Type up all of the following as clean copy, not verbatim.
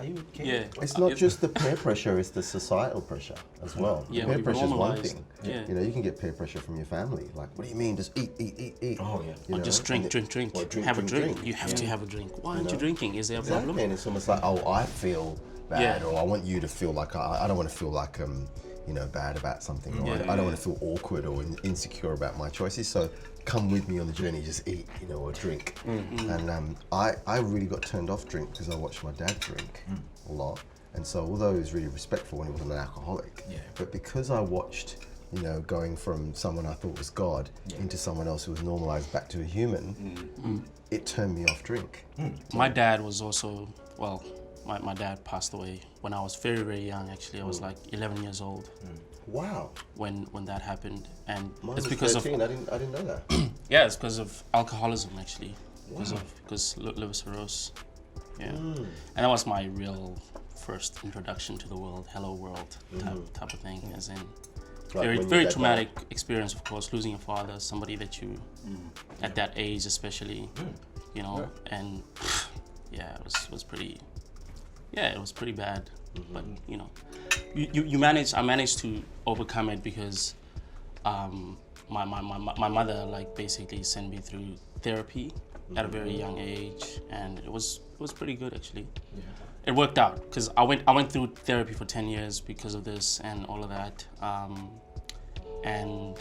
you okay? Yeah. It's not just the peer pressure, it's the societal pressure as well. Yeah, peer we pressure is one normalised. thing. Yeah. You know, you can get peer pressure from your family. Like, what do you mean? Just eat. Oh yeah. You Or know? just drink. Or Have a drink. You have to have a drink. Why aren't you drinking? Is there a Exactly. problem? And it's almost like, oh, I feel bad, Yeah. or I want you to feel like I don't want to feel like bad about something, or I don't want to feel awkward or insecure about my choices. So come with me on the journey, just eat, or drink. And I really got turned off drink because I watched my dad drink a lot. And so although he was really respectful when he wasn't an alcoholic, but because I watched, going from someone I thought was God into someone else who was normalized back to a human, it turned me off drink. My dad was also, well, my dad passed away when I was very, very young, actually. I was like 11 years old. Wow. When that happened. And Mine it's was because 13. of... I didn't know that. Yeah, it's because of alcoholism, actually. Because liver cirrhosis. Yeah. And that was my real first introduction to the world, hello world type of thing, as in very traumatic experience, of course, losing your father, somebody that you, at that age especially, and it was pretty, it was pretty bad. But I managed to overcome it because my mother basically sent me through therapy at a very young age, and it was pretty good actually. It worked out because I went through therapy for 10 years because of this and all of that, and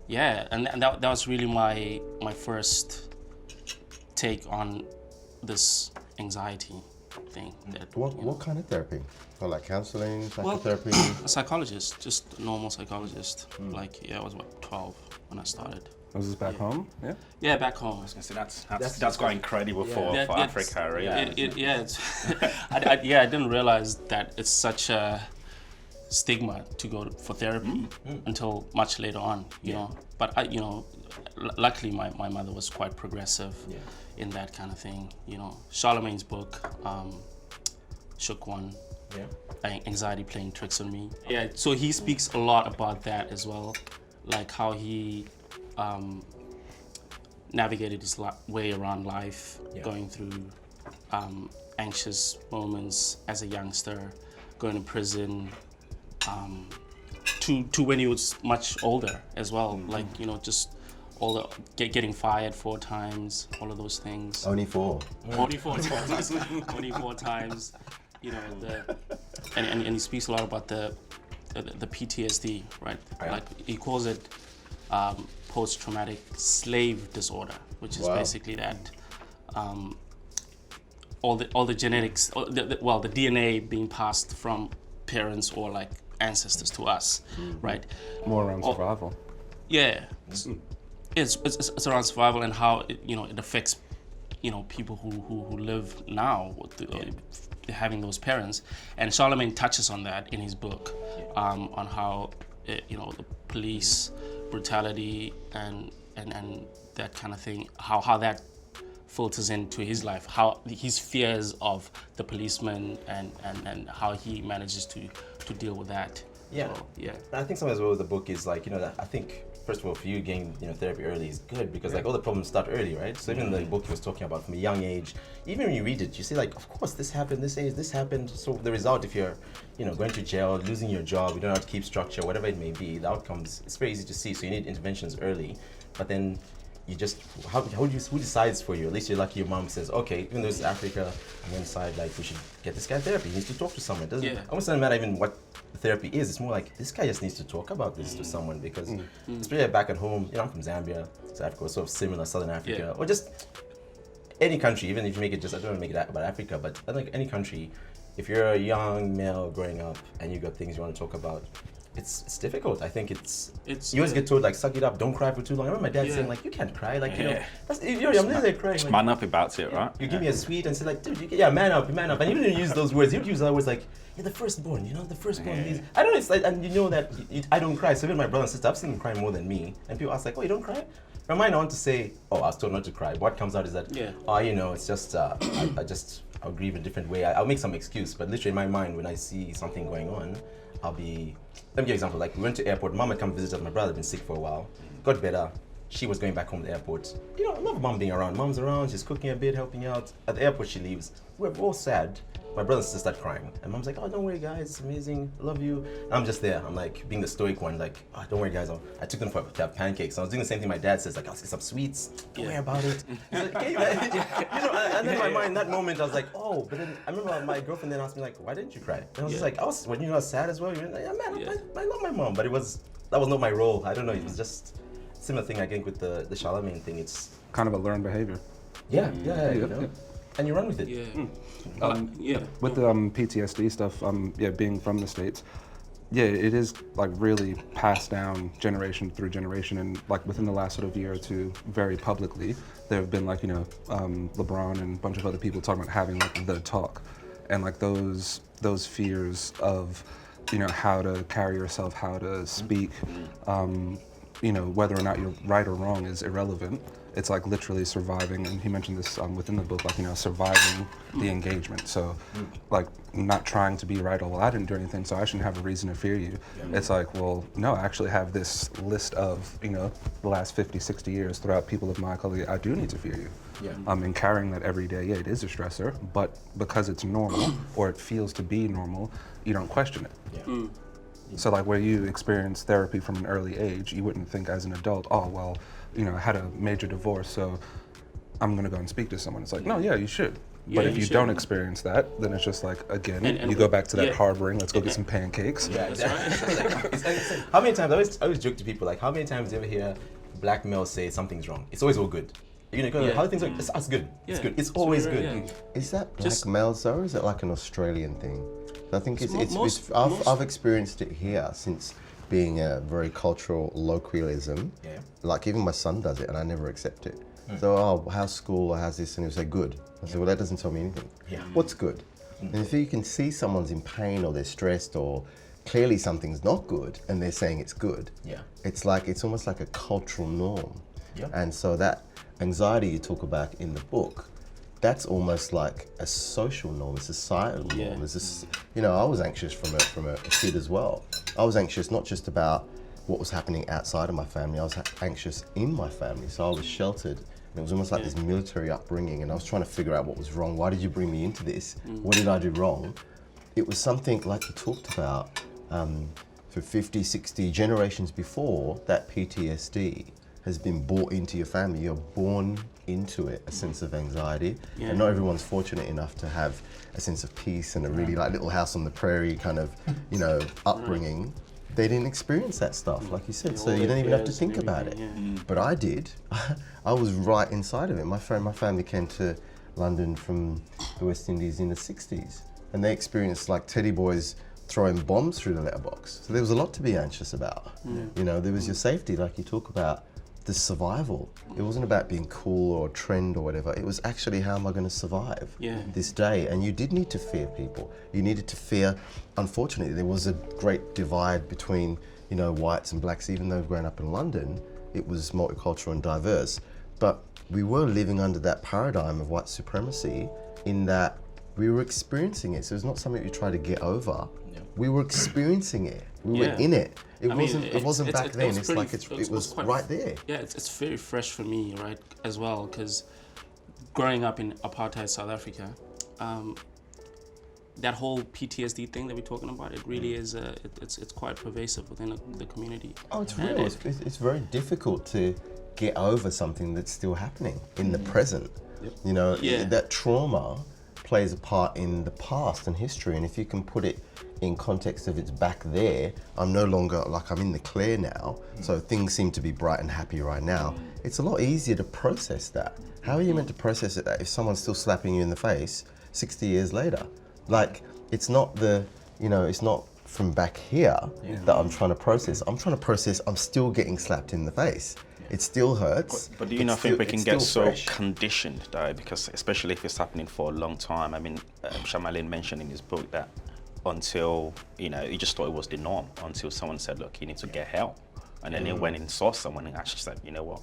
that was really my first take on this anxiety thing. What kind of therapy? Or like counseling, psychotherapy? A psychologist, just a normal psychologist. I was 12 when I started. Was this back home? Yeah. Yeah, back home. I was gonna say that's quite incredible for Africa, right? I didn't realize that it's such a stigma to go for therapy until much later on, you know. But luckily my mother was quite progressive in that kind of thing, Charlemagne's book, Shook One, Anxiety Playing Tricks on Me. Yeah, so he speaks a lot about that as well, like how he navigated his way around life, going through anxious moments as a youngster, going to prison, to when he was much older as well, just all the getting fired 4 times, all of those things. Only 4. Only 4 times. Only 4 times. And he speaks a lot about the PTSD, right? Like he calls it post-traumatic slave disorder, which is basically that all the genetics, the DNA being passed from parents or like ancestors to us, right? More around survival. Yeah, it's around survival and how it affects people who live now having those parents, and Charlemagne touches on that in his book, on how the police brutality and that kind of thing, how that filters into his life, how his fears of the policeman and how he manages to deal with that. Yeah. So, yeah. And I think something as well with the book is like, that I think first of all for you getting therapy early is good because like all the problems start early, right? So even the book he was talking about from a young age, even when you read it, you see like, of course this happened, this age, this happened. So the result, if you're going to jail, losing your job, you don't know how to keep structure, whatever it may be, the outcomes, it's very easy to see. So you need interventions early, but then you just, who decides for you? At least you're lucky your mom says, okay, even though it's Africa, I'm going to decide like we should get this guy therapy. He needs to talk to someone. It almost doesn't matter even what therapy is. It's more like this guy just needs to talk about this to someone because especially back at home, I'm from Zambia, South Africa, sort of similar, Southern Africa, or just any country, even if you make it just, I don't want to make it about Africa, but I think any country, if you're a young male growing up and you got things you want to talk about, it's difficult. I think it's you always get told like suck it up, don't cry for too long. I remember my dad saying like you can't cry, like I'm literally crying. Just man up about it, right? You give me a sweet and say like, dude, man up. And even when you use those words, he would use other words like, you're the firstborn, the firstborn. I don't know, it's like, and that I don't cry. So even my brother and sister, I've seen them cry more than me. And people ask like, oh, you don't cry? For mine, I want to say, oh, I was told not to cry. But what comes out is that, it's just, I'll grieve in a different way. I'll make some excuse, but literally in my mind, when I see something going on, let me give you an example. Like we went to airport, mom had come visit us, my brother had been sick for a while, got better. She was going back home to the airport. I love mom being around. Mom's around, she's cooking a bit, helping out. At the airport she leaves. We're all sad. my brother and sister start crying. And mom's like, oh, don't worry, guys, it's amazing, I love you. And I'm just there. I'm like being the stoic one, like, oh, don't worry, guys. I took them to have pancakes. And I was doing the same thing my dad says, like, I'll get some sweets. Don't worry about it. He's like, okay, and then in my mind, in that moment, I was like, oh, but then I remember my girlfriend then asked me, like, why didn't you cry? And I was just like, when you were sad as well, you were like, yeah, man, I love my mom. But that was not my role. I don't know, it was just similar thing, I think, with the Charlemagne thing. It's kind of a learned behavior. Yeah, you know? And you run with it. With the PTSD stuff, being from the States, it is like really passed down generation through generation, and like within the last sort of year or two, very publicly, there have been like, LeBron and a bunch of other people talking about having like the talk, and like those fears of, how to carry yourself, how to speak, whether or not you're right or wrong is irrelevant. It's like literally surviving, and he mentioned this within the book, like, surviving the engagement. So, like, not trying to be right, well, I didn't do anything, so I shouldn't have a reason to fear you. Yeah. It's like, well, no, I actually have this list of, the last 50, 60 years throughout people of my color, I do need to fear you. Yeah. And carrying that every day, it is a stressor, but because it's normal, or it feels to be normal, you don't question it. Yeah. So like where you experience therapy from an early age, you wouldn't think as an adult, oh, well, I had a major divorce, so I'm gonna go and speak to someone. It's like, no, you should. But if you don't experience that, then it's just like, again, and you go back to that harboring, let's go get some pancakes. Yeah, exactly. It's how many times, I always joke to people, like, how many times do you ever hear black males say something's wrong? It's always all good. How things are, it's good. It's good. It's always good. Yeah. Is that black males though, or is it like an Australian thing? I think I've experienced it here since being a very cultural colloquialism. Yeah. Like even my son does it, and I never accept it. So, oh, how's school, or how's this, and he'll say good. I say, well, that doesn't tell me anything. Yeah. What's good? And if you can see someone's in pain, or they're stressed, or clearly something's not good, and they're saying it's good. Yeah. It's almost like a cultural norm. Yeah. And so that anxiety you talk about in the book, that's almost like a social norm, a societal norm. There's this, I was anxious from a kid as well. I was anxious not just about what was happening outside of my family, I was anxious in my family. So I was sheltered, and it was almost like this military upbringing, and I was trying to figure out what was wrong. Why did you bring me into this? What did I do wrong? It was something like you talked about for 50, 60 generations before, that PTSD has been brought into your family. You're born into it, a sense of anxiety. Yeah. And not everyone's fortunate enough to have a sense of peace and a really like little house on the prairie kind of, upbringing. They didn't experience that stuff, like you said, so you don't even have to think about it. But I did. I was right inside of it. My family came to London from the West Indies in the 60s, and they experienced like teddy boys throwing bombs through the letterbox. So there was a lot to be anxious about. There was your safety, like you talk about, the survival. It wasn't about being cool or trend or whatever. It was actually, how am I going to survive this day? And you did need to fear people. You needed to fear, unfortunately, there was a great divide between, whites and blacks. Even though growing up in London, it was multicultural and diverse. But we were living under that paradigm of white supremacy, in that we were experiencing it. So it's not something we try to get over. We were experiencing it. We were in it. It wasn't back then. It was right there. Yeah, it's very fresh for me, right, as well, because growing up in apartheid South Africa, that whole PTSD thing that we're talking about, it really is. It's quite pervasive within the community. Oh, it's real. It's very difficult to get over something that's still happening in the present. Yep. That trauma plays a part in the past and history, and if you can put it in context of it's back there, I'm no longer, like, I'm in the clear now, so things seem to be bright and happy right now. It's a lot easier to process that. How are you meant to process it if someone's still slapping you in the face 60 years later? Like, it's not it's not from back here that I'm trying to process. I'm trying to process, I'm still getting slapped in the face. It still hurts. But do you not think we can get so conditioned, though? Because especially if it's happening for a long time. I mean, Shamalin mentioned in his book that until, he just thought it was the norm until someone said, look, you need to get help. And then he went and saw someone and actually said, you know what,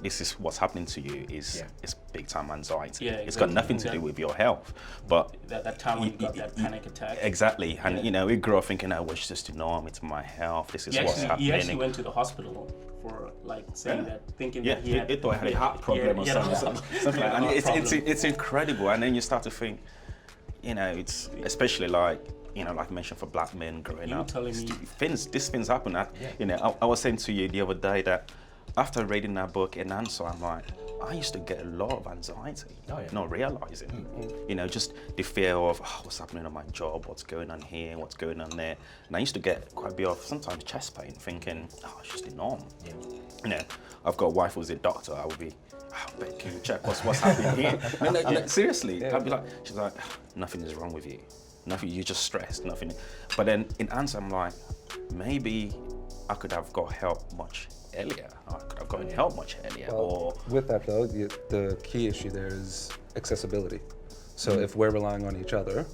this is what's happening to you is big time anxiety. It's got nothing to do with your health. But that time when you got that panic attack. Exactly. And we grew up thinking, oh, well, it's just the norm, it's my health, this is what's happening. He actually went to the hospital for saying that, thinking that he thought he had a heart problem or something like that. And it's incredible. And then you start to think, it's especially like I mentioned for black men growing up. Telling me These things happen. I was saying to you the other day that after reading that book, In Answer, I'm like, I used to get a lot of anxiety, not realizing, just the fear of what's happening on my job, what's going on here, what's going on there. And I used to get quite a bit of sometimes chest pain, thinking, it's just the norm. I've got a wife who's a doctor. I would be, babe, can you check what's happening here? No, seriously. I'd be like, she's like, nothing is wrong with you. Nothing, you're just stressed, nothing. But then in Answer, I'm like, maybe I could have got help much earlier. I could have gotten help much earlier. With that though, the key issue there is accessibility. So if we're relying on each other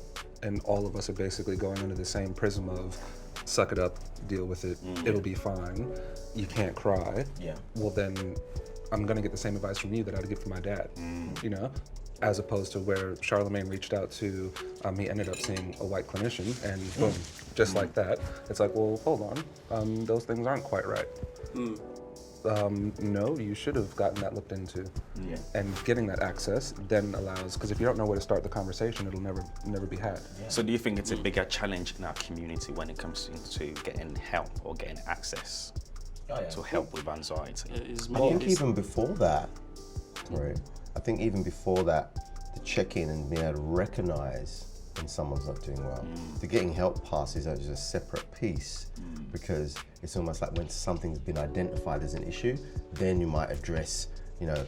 and all of us are basically going under the same prism of suck it up, deal with it, it'll be fine, you can't cry, well then I'm gonna get the same advice from you that I'd get from my dad, as opposed to where Charlemagne reached out to, he ended up seeing a white clinician and boom, just like that. It's like, well, hold on, those things aren't quite right. No, you should have gotten that looked into. And getting that access then allows, because if you don't know where to start the conversation, it'll never be had. So do you think it's a bigger challenge in our community when it comes into getting help or getting access to help with anxiety? I think even before that, the check-in and being able to recognize when someone's not doing well. The getting help part is just a separate piece, because it's almost like when something's been identified as an issue, then you might address,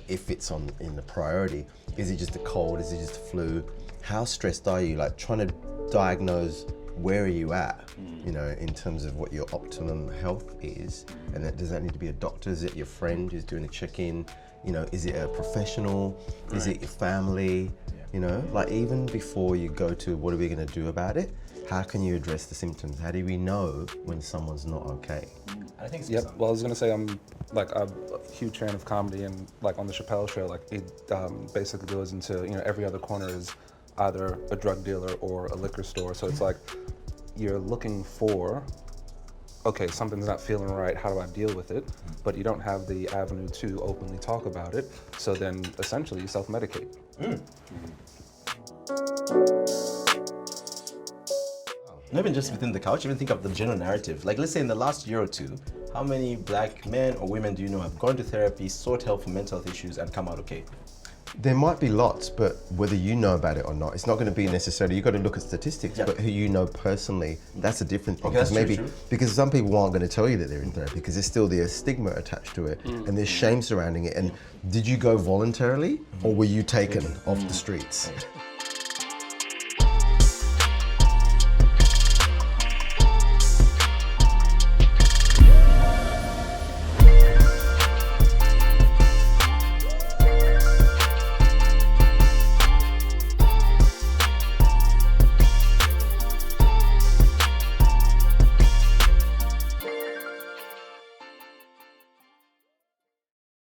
if it's in the priority. Is it just a cold? Is it just a flu? How stressed are you? Like trying to diagnose where are you at, in terms of what your optimum health is, and does that need to be a doctor? Is it your friend who's doing a check-in? Is it a professional? Is it your family? Like even before you go to what are we going to do about it, how can you address the symptoms? How do we know when someone's not okay? I think well, I was going to say I'm a huge fan of comedy, and like on the Chappelle Show, like it basically goes into, every other corner is either a drug dealer or a liquor store. So it's like you're looking for, okay, something's not feeling right, how do I deal with it? But you don't have the avenue to openly talk about it. So then essentially you self-medicate. Not even just within the couch, even think of the general narrative. Like let's say in the last year or two, how many black men or women do you know have gone to therapy, sought help for mental health issues and come out okay? There might be lots, but whether you know about it or not, it's not going to be necessarily, you've got to look at statistics, but who you know personally, that's a different thing. Okay, that's true. Because some people aren't going to tell you that they're in therapy because there's still the stigma attached to it and there's shame surrounding it. And did you go voluntarily or were you taken off the streets?